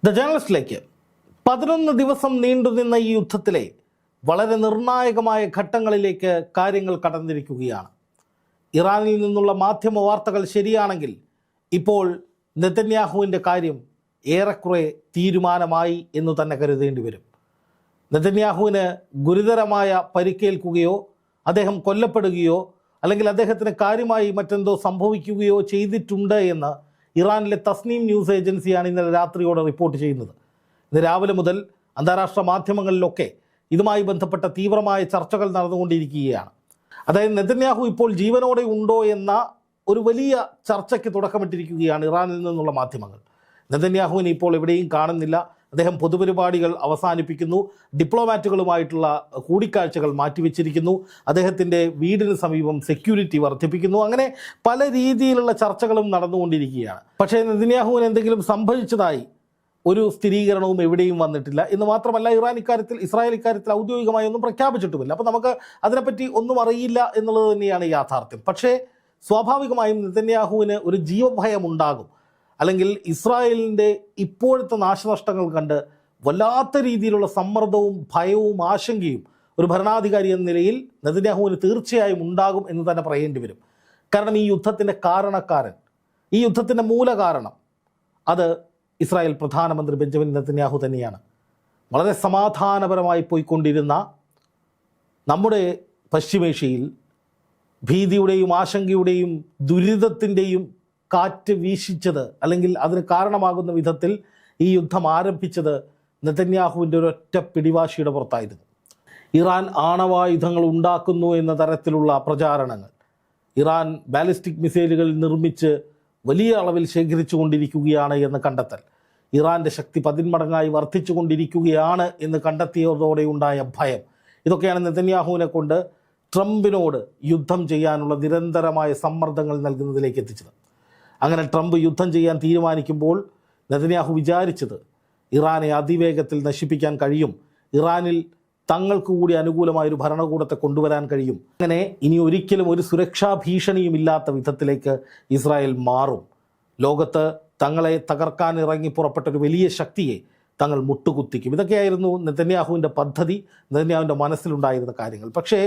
The ജേർണലിസ്റ്റിലേക്ക് 11 ദിവസം നീണ്ടുനിന്ന ഈ യുദ്ധത്തിലെ വളരെ നിർണായകമായ ഘട്ടങ്ങളിലേക്ക് കാര്യങ്ങൾ കടന്നിരിക്കുകയാണ്. ഇറാനിൽ നിന്നുള്ള മാധ്യമ വാർത്തകൾ ശരിയാണെങ്കിൽ ഇപ്പോൾ നെതന്യാഹുവിൻ്റെ കാര്യം ഏറെക്കുറെ തീരുമാനമായി എന്ന് തന്നെ കരുതേണ്ടി വരും. നെതന്യാഹുവിന് ഗുരുതരമായ പരിക്കേൽക്കുകയോ അദ്ദേഹം കൊല്ലപ്പെടുകയോ അല്ലെങ്കിൽ അദ്ദേഹത്തിന് കാര്യമായി മറ്റെന്തോ സംഭവിക്കുകയോ ചെയ്തിട്ടുണ്ട് എന്ന് ഇറാനിലെ തസ്നീം ന്യൂസ് ഏജൻസിയാണ് ഇന്നലെ രാത്രിയോടെ റിപ്പോർട്ട് ചെയ്യുന്നത്. ഇന്ന് രാവിലെ മുതൽ അന്താരാഷ്ട്ര മാധ്യമങ്ങളിലൊക്കെ ഇതുമായി ബന്ധപ്പെട്ട തീവ്രമായ ചർച്ചകൾ നടന്നുകൊണ്ടിരിക്കുകയാണ്. അതായത് നെതന്യാഹു ഇപ്പോൾ ജീവനോടെ ഉണ്ടോ എന്ന ഒരു വലിയ ചർച്ചയ്ക്ക് തുടക്കമിട്ടിരിക്കുകയാണ് ഇറാനിൽ നിന്നുള്ള മാധ്യമങ്ങൾ. നെതന്യാഹുവിനെ ഇപ്പോൾ എവിടെയും കാണുന്നില്ല. അദ്ദേഹം പൊതുപരിപാടികൾ അവസാനിപ്പിക്കുന്നു, ഡിപ്ലോമാറ്റുകളുമായിട്ടുള്ള കൂടിക്കാഴ്ചകൾ മാറ്റിവെച്ചിരിക്കുന്നു, അദ്ദേഹത്തിൻ്റെ വീടിന് സമീപം സെക്യൂരിറ്റി വർദ്ധിപ്പിക്കുന്നു. അങ്ങനെ പല രീതിയിലുള്ള ചർച്ചകളും നടന്നുകൊണ്ടിരിക്കുകയാണ്. പക്ഷേ നെതന്യാഹുവിന് എന്തെങ്കിലും സംഭവിച്ചതായി ഒരു സ്ഥിരീകരണവും എവിടെയും വന്നിട്ടില്ല എന്ന് മാത്രമല്ല, ഇസ്രായേൽ ഇക്കാര്യത്തിൽ ഔദ്യോഗികമായി ഒന്നും പ്രഖ്യാപിച്ചിട്ടുമില്ല. അപ്പോൾ നമുക്ക് അതിനെപ്പറ്റി ഒന്നും അറിയില്ല എന്നുള്ളത് തന്നെയാണ് യാഥാർത്ഥ്യം. പക്ഷേ സ്വാഭാവികമായും നെതന്യാഹുവിന് ഒരു ജീവഭയം ഉണ്ടാകും. അല്ലെങ്കിൽ ഇസ്രായേലിൻ്റെ ഇപ്പോഴത്തെ നാശനഷ്ടങ്ങൾ കണ്ട് വല്ലാത്ത രീതിയിലുള്ള സമ്മർദ്ദവും ഭയവും ആശങ്കയും ഒരു ഭരണാധികാരി എന്ന നിലയിൽ നെതന്യാഹുവിന് തീർച്ചയായും ഉണ്ടാകും എന്ന് തന്നെ പറയേണ്ടി വരും. കാരണം ഈ യുദ്ധത്തിൻ്റെ കാരണക്കാരൻ, ഈ യുദ്ധത്തിൻ്റെ മൂലകാരണം അത് ഇസ്രായേൽ പ്രധാനമന്ത്രി ബെഞ്ചമിൻ നെതന്യാഹു തന്നെയാണ്. വളരെ സമാധാനപരമായി പോയിക്കൊണ്ടിരുന്ന നമ്മുടെ പശ്ചിമേഷ്യയിൽ ഭീതിയുടെയും ആശങ്കയുടെയും ദുരിതത്തിൻ്റെയും കാറ്റ് വീശിച്ചത്, അല്ലെങ്കിൽ അതിന് കാരണമാകുന്ന വിധത്തിൽ ഈ യുദ്ധം ആരംഭിച്ചത് നെതന്യാഹുവിൻ്റെ ഒരൊറ്റ പിടിവാശിയുടെ പുറത്തായിരുന്നു. ഇറാൻ ആണവായുധങ്ങൾ ഉണ്ടാക്കുന്നു എന്ന തരത്തിലുള്ള പ്രചാരണങ്ങൾ, ഇറാൻ ബാലിസ്റ്റിക് മിസൈലുകൾ നിർമ്മിച്ച് വലിയ അളവിൽ ശേഖരിച്ചു കൊണ്ടിരിക്കുകയാണ് എന്ന് കണ്ടെത്തൽ, ഇറാൻ്റെ ശക്തി 10 മടങ്ങായി വർദ്ധിച്ചു കൊണ്ടിരിക്കുകയാണ് എന്ന് കണ്ടെത്തിയതോടെ ഉണ്ടായ ഭയം, ഇതൊക്കെയാണ് നെതന്യാഹുവിനെ കൊണ്ട് ട്രംപിനോട് യുദ്ധം ചെയ്യാനുള്ള നിരന്തരമായ സമ്മർദ്ദങ്ങൾ നൽകുന്നതിലേക്ക് എത്തിച്ചത്. അങ്ങനെ ട്രംപ് യുദ്ധം ചെയ്യാൻ തീരുമാനിക്കുമ്പോൾ നെതന്യാഹു വിചാരിച്ചത് ഇറാനെ അതിവേഗത്തിൽ നശിപ്പിക്കാൻ കഴിയും, ഇറാനിൽ തങ്ങൾക്ക് കൂടി അനുകൂലമായൊരു ഭരണകൂടത്തെ കൊണ്ടുവരാൻ കഴിയും. അങ്ങനെ ഇനി ഒരിക്കലും ഒരു സുരക്ഷാ ഭീഷണിയും ഇല്ലാത്ത വിധത്തിലേക്ക് ഇസ്രായേൽ മാറും. ലോകത്ത് തങ്ങളെ തകർക്കാൻ ഇറങ്ങി പുറപ്പെട്ടൊരു വലിയ ശക്തിയെ തങ്ങൾ മുട്ടുകുത്തിക്കും. ഇതൊക്കെയായിരുന്നു നെതന്യാഹുവിൻ്റെ പദ്ധതി, നെതന്യാഹുവിൻ്റെ മനസ്സിലുണ്ടായിരുന്ന കാര്യങ്ങൾ. പക്ഷേ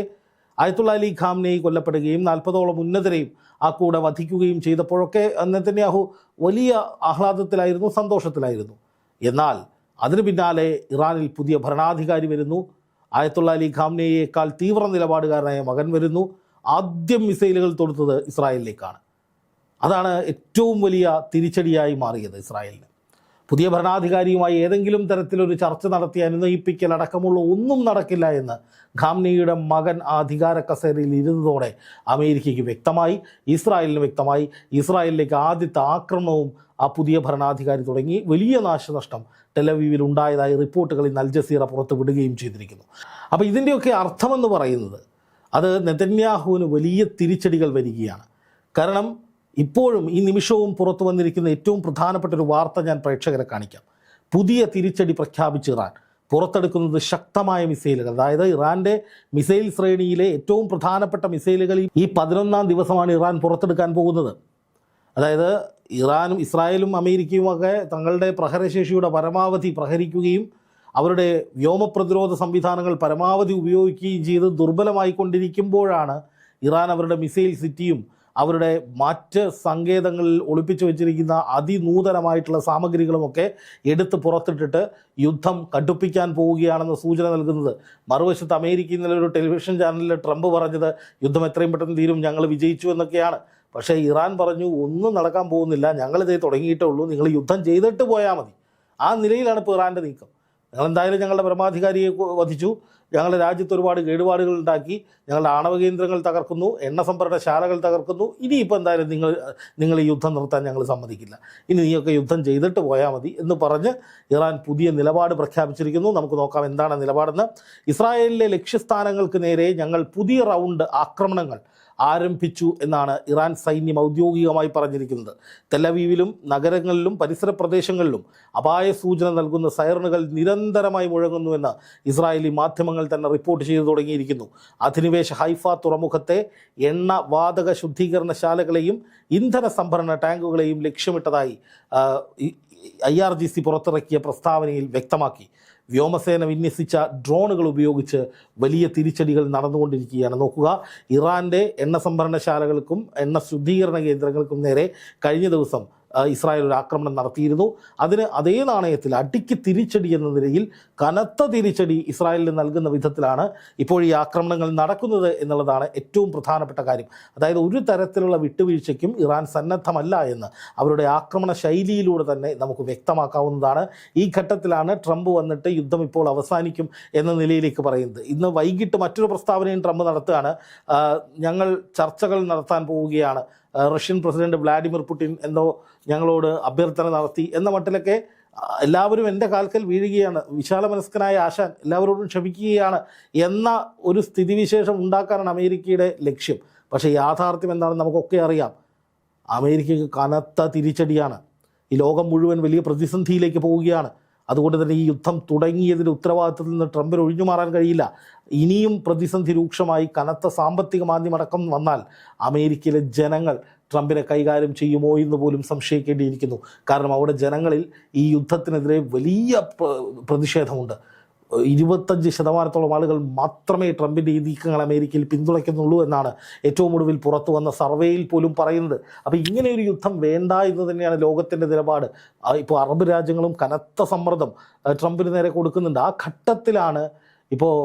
അയത്തുള്ള അലി ഖാംനെയി കൊല്ലപ്പെടുകയും 40ഓളം ഉന്നതരെയും ആ കൂടെ വധിക്കുകയും ചെയ്തപ്പോഴൊക്കെ നെതന്യാഹു വലിയ ആഹ്ലാദത്തിലായിരുന്നു, സന്തോഷത്തിലായിരുന്നു. എന്നാൽ അതിന് പിന്നാലെ ഇറാനിൽ പുതിയ ഭരണാധികാരി വരുന്നു, അയത്തുള്ള അലി ഖാംനെയേക്കാൾ തീവ്ര നിലപാടുകാരനായ മകൻ വരുന്നു. ആദ്യം മിസൈലുകൾ തൊടുത്തത് ഇസ്രായേലിലേക്കാണ്. അതാണ് ഏറ്റവും വലിയ തിരിച്ചടിയായി മാറിയത് ഇസ്രായേലിന്. പുതിയ ഭരണാധികാരിയുമായി ഏതെങ്കിലും തരത്തിലൊരു ചർച്ച നടത്തി അനുനയിപ്പിക്കൽ അടക്കമുള്ള ഒന്നും നടക്കില്ല എന്ന് ഖാംനെയുടെ മകൻ ആ അധികാര കസേരയിൽ ഇരുന്നതോടെ അമേരിക്കയ്ക്ക് വ്യക്തമായി, ഇസ്രായേലിന് വ്യക്തമായി. ഇസ്രായേലിലേക്ക് ആദ്യത്തെ ആക്രമണവും ആ പുതിയ ഭരണാധികാരി തുടങ്ങി. വലിയ നാശനഷ്ടം ടെലവീവിൽ ഉണ്ടായതായി റിപ്പോർട്ടുകൾ ഇന്ന് അൽ ജസീറ പുറത്തു വിടുകയും ചെയ്തിരിക്കുന്നു. അപ്പോൾ ഇതിൻ്റെയൊക്കെ അർത്ഥമെന്ന് പറയുന്നത് അത് നെതന്യാഹുവിന് വലിയ തിരിച്ചടികൾ വരികയാണ്. കാരണം ഇപ്പോഴും ഈ നിമിഷവും പുറത്തു വന്നിരിക്കുന്ന ഏറ്റവും പ്രധാനപ്പെട്ട ഒരു വാർത്ത ഞാൻ പ്രേക്ഷകരെ കാണിക്കാം. പുതിയ തിരിച്ചടി പ്രഖ്യാപിച്ച് ഇറാൻ പുറത്തെടുക്കുന്നത് ശക്തമായ മിസൈലുകൾ, അതായത് ഇറാൻ്റെ മിസൈൽ ശ്രേണിയിലെ ഏറ്റവും പ്രധാനപ്പെട്ട മിസൈലുകൾ ഈ 11ാം ദിവസമാണ് ഇറാൻ പുറത്തെടുക്കാൻ പോകുന്നത്. അതായത് ഇറാനും ഇസ്രായേലും അമേരിക്കയുമൊക്കെ തങ്ങളുടെ പ്രഹരശേഷിയുടെ പരമാവധി പ്രഹരിക്കുകയും അവരുടെ വ്യോമപ്രതിരോധ സംവിധാനങ്ങൾ പരമാവധി ഉപയോഗിക്കുകയും ചെയ്ത് ദുർബലമായിക്കൊണ്ടിരിക്കുമ്പോഴാണ് ഇറാൻ അവരുടെ മിസൈൽ സിറ്റിയും അവരുടെ മറ്റ് സങ്കേതങ്ങളിൽ ഒളിപ്പിച്ചു വെച്ചിരിക്കുന്ന അതിനൂതനമായിട്ടുള്ള സാമഗ്രികളുമൊക്കെ എടുത്ത് പുറത്തിട്ടിട്ട് യുദ്ധം കടുപ്പിക്കാൻ പോവുകയാണെന്ന് സൂചന നൽകുന്നത്. മറുവശത്ത് അമേരിക്കയിൽ നിന്നുള്ള ഒരു ടെലിവിഷൻ ചാനലിൽ ട്രംപ് പറഞ്ഞത് യുദ്ധം എത്രയും പെട്ടെന്ന് തീരും, ഞങ്ങൾ വിജയിച്ചു എന്നൊക്കെയാണ്. പക്ഷേ ഇറാൻ പറഞ്ഞു ഒന്നും നടക്കാൻ പോകുന്നില്ല, ഞങ്ങളിതേ തുടങ്ങിയിട്ടേ ഉള്ളൂ, നിങ്ങൾ യുദ്ധം ചെയ്തിട്ട് പോയാൽ മതി. ആ നിലയിലാണ് ഇപ്പോൾ ഇറാൻ്റെ നീക്കം. ഞങ്ങളെന്തായാലും ഞങ്ങളുടെ പരമാധികാരിയെ വധിച്ചു, ഞങ്ങളുടെ രാജ്യത്ത് ഒരുപാട് കേടുപാടുകൾ ഉണ്ടാക്കി, ഞങ്ങളുടെ ആണവ കേന്ദ്രങ്ങൾ തകർക്കുന്നു, എണ്ണ സംഭരണ ശാലകൾ തകർക്കുന്നു, ഇനിയിപ്പോൾ എന്തായാലും നിങ്ങൾ ഈ യുദ്ധം നിർത്താൻ ഞങ്ങൾ സമ്മതിക്കില്ല, ഇനി നീയൊക്കെ യുദ്ധം ചെയ്തിട്ട് പോയാൽ മതി എന്ന് പറഞ്ഞ് ഇറാൻ പുതിയ നിലപാട് പ്രഖ്യാപിച്ചിരിക്കുന്നു. നമുക്ക് നോക്കാം എന്താണ് നിലപാടെന്ന്. ഇസ്രായേലിലെ ലക്ഷ്യസ്ഥാനങ്ങൾക്ക് നേരെ ഞങ്ങൾ പുതിയ റൗണ്ട് ആക്രമണങ്ങൾ ആരംഭിച്ചു എന്നാണ് ഇറാൻ സൈന്യം ഔദ്യോഗികമായി പറഞ്ഞിരിക്കുന്നത്. തെലവീവിലും നഗരങ്ങളിലും പരിസര പ്രദേശങ്ങളിലും അപായ സൂചന നൽകുന്ന സൈറനുകൾ നിരന്തരമായി മുഴങ്ങുന്നുവെന്ന് ഇസ്രായേലി മാധ്യമങ്ങൾ തന്നെ റിപ്പോർട്ട് ചെയ്തു തുടങ്ങിയിരിക്കുന്നു. അധിനിവേശ ഹൈഫ തുറമുഖത്തെ എണ്ണ വാതക ശുദ്ധീകരണശാലകളെയും ഇന്ധന സംഭരണ ടാങ്കുകളെയും ലക്ഷ്യമിട്ടതായി IRGC പുറത്തിറക്കിയ പ്രസ്താവനയിൽ വ്യക്തമാക്കി. വ്യോമസേന വിന്യസിച്ച ഡ്രോണുകൾ ഉപയോഗിച്ച് വലിയ തിരിച്ചടികൾ നടന്നുകൊണ്ടിരിക്കുകയാണ്. നോക്കുക, ഇറാൻ്റെ എണ്ണ സംഭരണശാലകൾക്കും എണ്ണ ശുദ്ധീകരണ കേന്ദ്രങ്ങൾക്കും നേരെ കഴിഞ്ഞ ദിവസം ഇസ്രായേൽ ഒരു ആക്രമണം നടത്തിയിരുന്നു. അതിന് അതേ നാണയത്തിൽ അടിക്ക് തിരിച്ചടി എന്ന നിലയിൽ കനത്ത തിരിച്ചടി ഇസ്രായേലിന് നൽകുന്ന വിധത്തിലാണ് ഇപ്പോൾ ഈ ആക്രമണങ്ങൾ നടക്കുന്നത് എന്നുള്ളതാണ് ഏറ്റവും പ്രധാനപ്പെട്ട കാര്യം. അതായത് ഒരു തരത്തിലുള്ള വിട്ടുവീഴ്ചയ്ക്കും ഇറാൻ സന്നദ്ധമല്ല എന്ന് അവരുടെ ആക്രമണ ശൈലിയിലൂടെ തന്നെ നമുക്ക് വ്യക്തമാക്കാവുന്നതാണ്. ഈ ഘട്ടത്തിലാണ് ട്രംപ് വന്നിട്ട് യുദ്ധം ഇപ്പോൾ അവസാനിക്കും എന്ന നിലയിലേക്ക് പറയുന്നത്. ഇന്ന് വൈകിട്ട് മറ്റൊരു പ്രസ്താവനയും ട്രംപ് നടത്തുകയാണ്. ഞങ്ങൾ ചർച്ചകൾ നടത്താൻ പോവുകയാണ്, റഷ്യൻ പ്രസിഡന്റ് വ്ളാഡിമിർ പുടിൻ എന്തോ ഞങ്ങളോട് അഭ്യർത്ഥന നടത്തി എന്ന മട്ടിലൊക്കെ എല്ലാവരും എൻ്റെ കാൽക്കൽ വീഴുകയാണ്, വിശാല മനസ്കനായ ആശാൻ എല്ലാവരോടും ക്ഷമിക്കുകയാണ് എന്ന ഒരു സ്ഥിതിവിശേഷം ഉണ്ടാക്കാനാണ് അമേരിക്കയുടെ ലക്ഷ്യം. പക്ഷേ യാഥാർത്ഥ്യം എന്താണെന്ന് നമുക്കൊക്കെ അറിയാം. അമേരിക്കയ്ക്ക് കനത്ത തിരിച്ചടിയാണ്. ഈ ലോകം മുഴുവൻ വലിയ പ്രതിസന്ധിയിലേക്ക് പോവുകയാണ്. അതുകൊണ്ട് തന്നെ ഈ യുദ്ധം തുടങ്ങിയതിൻ്റെ ഉത്തരവാദിത്തത്തിൽ നിന്ന് ട്രംപിന് ഒഴിഞ്ഞു മാറാൻ കഴിയില്ല. ഇനിയും പ്രതിസന്ധി രൂക്ഷമായി കനത്ത സാമ്പത്തിക മാന്ദ്യമടക്കം വന്നാൽ അമേരിക്കയിലെ ജനങ്ങൾ ട്രംപിനെ കൈകാര്യം ചെയ്യുമോ എന്ന് പോലും സംശയിക്കേണ്ടിയിരിക്കുന്നു. കാരണം അവിടെ ജനങ്ങളിൽ ഈ യുദ്ധത്തിനെതിരെ വലിയ പ്രതിഷേധമുണ്ട്. 25% ആളുകൾ മാത്രമേ ട്രംപിൻ്റെ ഈ നീക്കങ്ങൾ അമേരിക്കയിൽ പിന്തുണയ്ക്കുന്നുള്ളൂ എന്നാണ് ഏറ്റവും ഒടുവിൽ പുറത്തു വന്ന സർവേയിൽ പോലും പറയുന്നത്. അപ്പോൾ ഇങ്ങനെ ഒരു യുദ്ധം വേണ്ട എന്ന് തന്നെയാണ് ലോകത്തിൻ്റെ നിലപാട്. ഇപ്പോൾ അറബ് രാജ്യങ്ങളും കനത്ത സമ്മർദ്ദം ട്രംപിന് നേരെ കൊടുക്കുന്നുണ്ട്. ആ ഘട്ടത്തിലാണ് ഇപ്പോൾ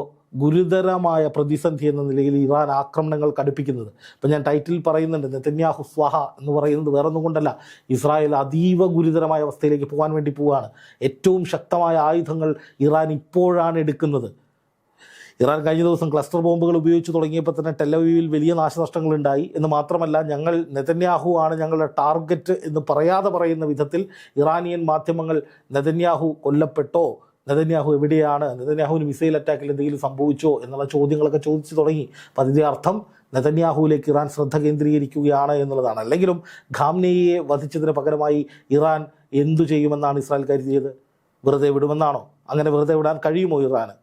ഗുരുതരമായ പ്രതിസന്ധി എന്ന നിലയിൽ ഇറാൻ ആക്രമണങ്ങൾ കടുപ്പിക്കുന്നത്. ഇപ്പം ഞാൻ ടൈറ്റിൽ പറയുന്നുണ്ട്, നെതന്യാഹു സ്വാഹ എന്ന് പറയുന്നത് വേറൊന്നും കൊണ്ടല്ല, ഇസ്രായേൽ അതീവ ഗുരുതരമായ അവസ്ഥയിലേക്ക് പോകാൻ വേണ്ടി പോവുകയാണ്. ഏറ്റവും ശക്തമായ ആയുധങ്ങൾ ഇറാൻ ഇപ്പോഴാണ് എടുക്കുന്നത്. ഇറാൻ കഴിഞ്ഞ ദിവസം ക്ലസ്റ്റർ ബോംബുകൾ ഉപയോഗിച്ച് തുടങ്ങിയപ്പോൾ തന്നെ ടെലവീവിൽ വലിയ നാശനഷ്ടങ്ങളുണ്ടായി എന്ന് മാത്രമല്ല, ഞങ്ങൾ നെതന്യാഹു ആണ് ഞങ്ങളുടെ ടാർഗറ്റ് എന്ന് പറയാതെ പറയുന്ന വിധത്തിൽ ഇറാനിയൻ മാധ്യമങ്ങൾ നെതന്യാഹു കൊല്ലപ്പെട്ടോ, നെതന്യാഹു എവിടെയാണ്, നെതന്യാഹുവിന് മിസൈൽ അറ്റാക്കിൽ എന്തെങ്കിലും സംഭവിച്ചോ എന്നുള്ള ചോദ്യങ്ങളൊക്കെ ചോദിച്ചു തുടങ്ങി. അപ്പം അതിൻ്റെ അർത്ഥം നെതന്യാഹുവിലേക്ക് ഇറാൻ ശ്രദ്ധ കേന്ദ്രീകരിക്കുകയാണ് എന്നുള്ളതാണ്. അല്ലെങ്കിലും ഖാംനെയിയെ വധിച്ചതിന് പകരമായി ഇറാൻ എന്തു ചെയ്യുമെന്നാണ് ഇസ്രായേൽ കരുതിയത്? വെറുതെ വിടുമെന്നാണോ? അങ്ങനെ വെറുതെ വിടാൻ കഴിയുമോ ഇറാന്?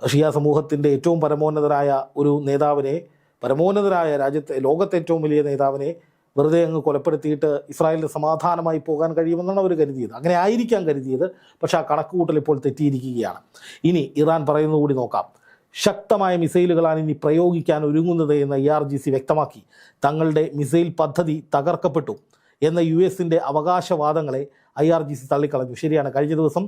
ഷിയ സമൂഹത്തിൻ്റെ ഏറ്റവും പരമോന്നതരായ ഒരു നേതാവിനെ, പരമോന്നതരായ ലോകത്തെ ഏറ്റവും വലിയ നേതാവിനെ വെറുതെ അങ്ങ് കൊലപ്പെടുത്തിയിട്ട് ഇസ്രായേലിന് സമാധാനമായി പോകാൻ കഴിയുമെന്നാണ് അവർ കരുതിയത്. അങ്ങനെ ആയിരിക്കാൻ കരുതിയത്. പക്ഷേ ആ കണക്കുകൂട്ടൽ ഇപ്പോൾ തെറ്റിയിരിക്കുകയാണ്. ഇനി ഇറാൻ പറയുന്നത് കൂടി നോക്കാം. ശക്തമായ മിസൈലുകളാണ് ഇനി പ്രയോഗിക്കാൻ ഒരുങ്ങുന്നത് എന്ന് IRGC വ്യക്തമാക്കി. തങ്ങളുടെ മിസൈൽ പദ്ധതി തകർക്കപ്പെട്ടു എന്ന US-ൻ്റെ അവകാശവാദങ്ങളെ IRGC തള്ളിക്കളഞ്ഞു. ശരിയാണ്, കഴിഞ്ഞ ദിവസം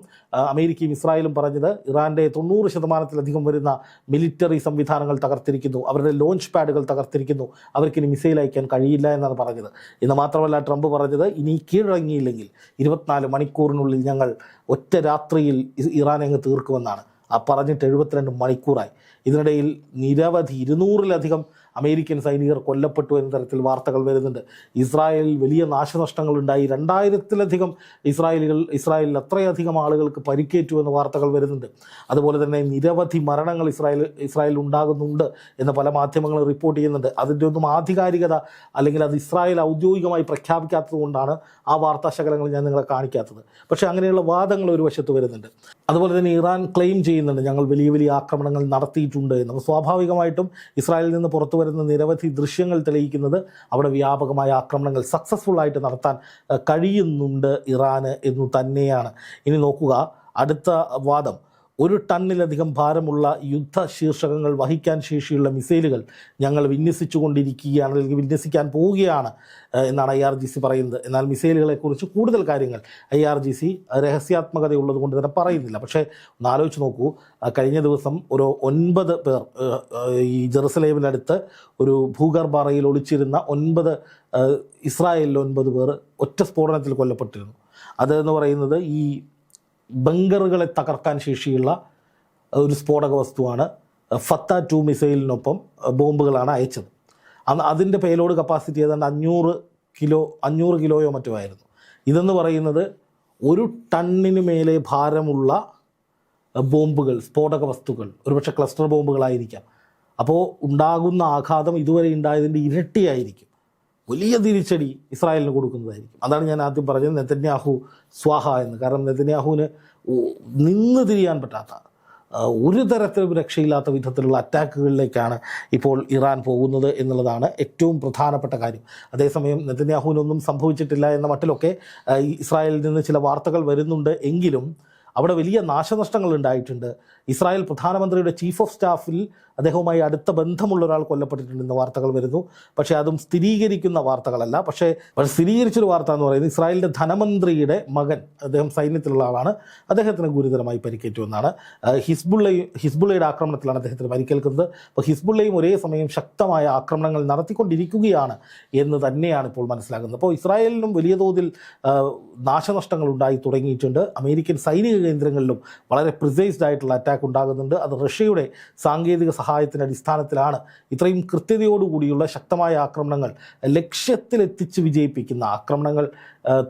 അമേരിക്കയും ഇസ്രായേലും പറഞ്ഞത് ഇറാൻ്റെ 90% വരുന്ന മിലിറ്ററി സംവിധാനങ്ങൾ തകർത്തിരിക്കുന്നു, അവരുടെ ലോഞ്ച് പാഡുകൾ തകർത്തിരിക്കുന്നു, അവർക്കിനി മിസൈൽ അയക്കാൻ കഴിയില്ല എന്നാണ് പറഞ്ഞത്. എന്ന് മാത്രമല്ല, ട്രംപ് പറഞ്ഞത് ഇനി കീഴടങ്ങിയില്ലെങ്കിൽ 24 മണിക്കൂറിനുള്ളിൽ ഞങ്ങൾ ഒറ്റ രാത്രിയിൽ ഇറാനെ അങ്ങ് തീർക്കുമെന്നാണ്. ആ പറഞ്ഞിട്ട് 72 മണിക്കൂറായി. ഇതിനിടയിൽ നിരവധി 200-ലധികം അമേരിക്കൻ സൈനികർ കൊല്ലപ്പെട്ടു എന്ന തരത്തിൽ വാർത്തകൾ വരുന്നുണ്ട്. ഇസ്രായേലിൽ വലിയ നാശനഷ്ടങ്ങളുണ്ടായി. 2000-ലധികം ഇസ്രായേലിൽ അത്രയധികം ആളുകൾക്ക് പരിക്കേറ്റു എന്ന വാർത്തകൾ വരുന്നുണ്ട്. അതുപോലെ തന്നെ നിരവധി മരണങ്ങൾ ഇസ്രായേലിൽ ഉണ്ടാകുന്നുണ്ട് എന്ന് പല മാധ്യമങ്ങളും റിപ്പോർട്ട് ചെയ്യുന്നുണ്ട്. അതിൻ്റെ ഒന്നും ആധികാരികത അല്ലെങ്കിൽ അത് ഇസ്രായേൽ ഔദ്യോഗികമായി പ്രഖ്യാപിക്കാത്തത് കൊണ്ടാണ് ആ വാർത്താശകലങ്ങൾ ഞാൻ നിങ്ങളെ കാണിക്കാത്തത്. പക്ഷേ അങ്ങനെയുള്ള വാദങ്ങൾ ഒരു വശത്ത് വരുന്നുണ്ട്. അതുപോലെ തന്നെ ഇറാൻ ക്ലെയിം ചെയ്യുന്നുണ്ട് ഞങ്ങൾ വലിയ വലിയ ആക്രമണങ്ങൾ നടത്തിയിട്ടുണ്ട് എന്ന്. സ്വാഭാവികമായിട്ടും ഇസ്രായേലിൽ നിന്ന് പുറത്തു വരുന്ന നിരവധി ദൃശ്യങ്ങൾ തെളിയിക്കുന്നത് അവിടെ വ്യാപകമായ ആക്രമണങ്ങൾ സക്സസ്ഫുൾ ആയിട്ട് നടത്താൻ കഴിയുന്നുണ്ട് ഇറാന് എന്നു തന്നെയാണ്. ഇനി നോക്കുക, അടുത്ത വാദം, 1 ടണ്ണിലധികം ഭാരമുള്ള യുദ്ധ ശീർഷകങ്ങൾ വഹിക്കാൻ ശേഷിയുള്ള മിസൈലുകൾ ഞങ്ങൾ വിന്യസിച്ചുകൊണ്ടിരിക്കുകയാണ്, അല്ലെങ്കിൽ വിന്യസിക്കാൻ പോവുകയാണ് എന്നാണ് IRGC പറയുന്നത്. എന്നാൽ മിസൈലുകളെക്കുറിച്ച് കൂടുതൽ കാര്യങ്ങൾ IRGC രഹസ്യാത്മകതയുള്ളത് കൊണ്ട് തന്നെ പറയുന്നില്ല. പക്ഷേ ഒന്ന് ആലോചിച്ച് നോക്കൂ, കഴിഞ്ഞ ദിവസം ഒരു 9 പേർ ഈ ജെറുസലേമിനടുത്ത് ഒരു ഭൂഗർഭറയിൽ ഒളിച്ചിരുന്ന 9 ഇസ്രായേലിലെ 9 പേർ ഒറ്റ സ്ഫോടനത്തിൽ കൊല്ലപ്പെട്ടിരുന്നു. അതെന്ന് പറയുന്നത് ഈ ബങ്കറുകളെ തകർക്കാൻ ശേഷിയുള്ള ഒരു സ്ഫോടക വസ്തുവാണ്. ഫത്ത 2 മിസൈലിനൊപ്പം ബോംബുകളാണ് അയച്ചത്. അതിൻ്റെ പേലോഡ് കപ്പാസിറ്റി ഏതാണ്ട് 500 കിലോയോ മറ്റോ ആയിരുന്നു. ഇതെന്ന് പറയുന്നത് 1 ടണ്ണിന് മേലെ ഭാരമുള്ള ബോംബുകൾ, സ്ഫോടക വസ്തുക്കൾ, ഒരുപക്ഷെ ക്ലസ്റ്റർ ബോംബുകളായിരിക്കാം. അപ്പോൾ ഉണ്ടാകുന്ന ആഘാതം ഇതുവരെ ഉണ്ടായതിൻ്റെ ഇരട്ടിയായിരിക്കും. വലിയ തിരിച്ചടി ഇസ്രായേലിന് കൊടുക്കുന്നതായിരിക്കും. അതാണ് ഞാൻ ആദ്യം പറഞ്ഞത് നെതന്യാഹു സ്വാഹ എന്ന്. കാരണം നെതന്യാഹുവിന് നിന്ന് തിരിയാൻ പറ്റാത്ത, ഒരു തരത്തിലും രക്ഷയില്ലാത്ത വിധത്തിലുള്ള അറ്റാക്കുകളിലേക്കാണ് ഇപ്പോൾ ഇറാൻ പോകുന്നത് എന്നുള്ളതാണ് ഏറ്റവും പ്രധാനപ്പെട്ട കാര്യം. അതേസമയം നെതന്യാഹുവിനൊന്നും സംഭവിച്ചിട്ടില്ല എന്ന മട്ടിലൊക്കെ ഇസ്രായേലിൽ നിന്ന് ചില വാർത്തകൾ വരുന്നുണ്ട് എങ്കിലും അവിടെ വലിയ നാശനഷ്ടങ്ങൾ ഉണ്ടായിട്ടുണ്ട്. ഇസ്രായേൽ പ്രധാനമന്ത്രിയുടെ ചീഫ് ഓഫ് സ്റ്റാഫിൽ അദ്ദേഹവുമായി അടുത്ത ബന്ധമുള്ള ഒരാൾ കൊല്ലപ്പെട്ടിട്ടുണ്ടെന്ന് വാർത്തകൾ വരുന്നു. പക്ഷേ അതും സ്ഥിരീകരിക്കുന്ന വാർത്തകളല്ല. പക്ഷേ സ്ഥിരീകരിച്ചൊരു വാർത്ത എന്ന് പറയുന്നത് ഇസ്രായേലിൻ്റെ ധനമന്ത്രിയുടെ മകൻ, അദ്ദേഹം സൈന്യത്തിലുള്ള ആളാണ്, അദ്ദേഹത്തിന് ഗുരുതരമായി പരിക്കേറ്റു എന്നാണ്. ഹിസ്ബുള്ളയുടെ ആക്രമണത്തിലാണ് അദ്ദേഹത്തിന് പരിക്കേൽക്കുന്നത്. അപ്പോൾ ഹിസ്ബുള്ളയും ഒരേ സമയം ശക്തമായ ആക്രമണങ്ങൾ നടത്തിക്കൊണ്ടിരിക്കുകയാണ് എന്ന് തന്നെയാണ് ഇപ്പോൾ മനസ്സിലാകുന്നത്. അപ്പോൾ ഇസ്രായേലിനും വലിയ തോതിൽ നാശനഷ്ടങ്ങൾ ഉണ്ടായി തുടങ്ങിയിട്ടുണ്ട്. അമേരിക്കൻ സൈനിക കേന്ദ്രങ്ങളിലും വളരെ പ്രിസൈസ്ഡ് ആയിട്ടുള്ള അറ്റാക്ക് ഉണ്ടാകുന്നുണ്ട്. അത് റഷ്യയുടെ സാങ്കേതിക സഹായത്തിൻ്റെ അടിസ്ഥാനത്തിലാണ് ഇത്രയും കൃത്യതയോടുകൂടിയുള്ള ശക്തമായ ആക്രമണങ്ങൾ, ലക്ഷ്യത്തിലെത്തിച്ച് വിജയിപ്പിക്കുന്ന ആക്രമണങ്ങൾ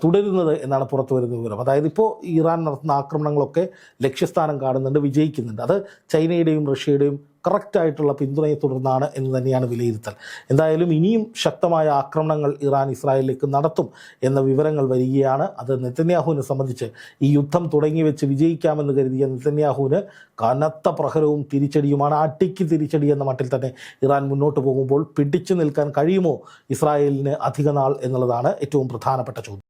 തുടരുന്നത് എന്നാണ് പുറത്തു വരുന്ന വിവരം. അതായത് ഇപ്പോൾ ഇറാൻ നടത്തുന്ന ആക്രമണങ്ങളൊക്കെ ലക്ഷ്യസ്ഥാനം കാണുന്നുണ്ട്, വിജയിക്കുന്നുണ്ട്. അത് ചൈനയുടെയും റഷ്യയുടെയും കറക്റ്റായിട്ടുള്ള പിന്തുണയെ തുടർന്നാണ് എന്ന് തന്നെയാണ് വിലയിരുത്തൽ. എന്തായാലും ഇനിയും ശക്തമായ ആക്രമണങ്ങൾ ഇറാൻ ഇസ്രായേലിലേക്ക് നടത്തും എന്ന വിവരങ്ങൾ വരികയാണ്. അത് നെതന്യാഹുവിനെ സംബന്ധിച്ച് ഈ യുദ്ധം തുടങ്ങി വെച്ച് വിജയിക്കാമെന്ന് കരുതിയ നെതന്യാഹുവിന് കനത്ത പ്രഹരവും തിരിച്ചടിയുമാണ്. അടിക്ക് തിരിച്ചടി എന്ന മട്ടിൽ തന്നെ ഇറാൻ മുന്നോട്ട് പോകുമ്പോൾ പിടിച്ചു നിൽക്കാൻ കഴിയുമോ ഇസ്രായേലിന് അധിക നാൾ എന്നുള്ളതാണ് ഏറ്റവും പ്രധാനപ്പെട്ട ചോദ്യം.